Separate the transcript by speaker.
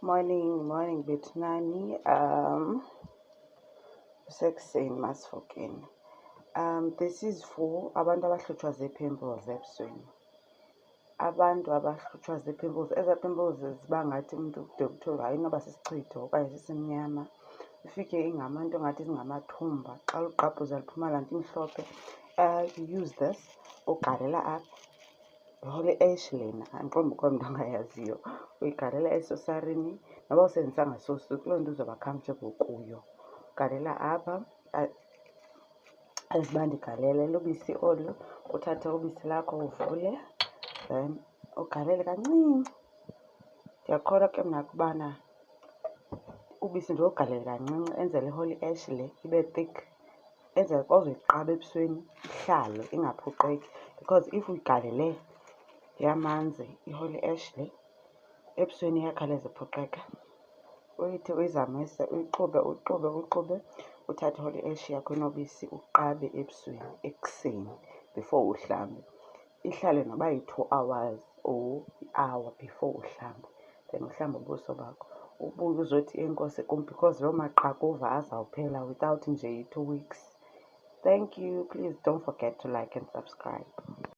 Speaker 1: Morning Betnani. Sekuseni masifokeni. This is for abantu abahlutshwa zii-pimples ebusweni. Abantu abahlutshwa zii-pimples, ezaa pimples ziba ngathi umntu kude kuthiwe hayi inoba sisichitho okanye sisimnyama. Ifike ingamanto ngathi zingamathumba. Xa uligqabhuza liphuma laa nto imhlophe. You use this ugalela apha. Holy ash lena andiqondi ukhona umntu ongayaziyo. Uyigalela esosarini noba usebenzisanga sosu kuloo nto uzoba comfortable kuyo. Ugalela apha aziba ndigalele lubisi olu. Uthathe ubisi lakho uvule, then ugalele kancinci. Ndiyakholwa ke mna ukubana ubisi ndiwugalele kancinci enzele i-holy ash le ibe thick, enzele xa uzoyiqaba ebusweni ihlale ingaphoxeki. Because if uyigalele yamanzi i-holy ash le ebusweni iyakhawuleza iphoxeka. Uyithi uyizamise uyixube, uthathe i-holy ash yakho enobisi uqabe ebusweni ekuseni before uhlambe. Ihlale noba yi-2 hours or i-hour before uhlambe. Then uhlambe ubuso bakho. Ubuye uzothi enkosi kum because loo maqhakuva azawuphela without nje i-2 weeks. Thank you. Please don't forget to like and subscribe.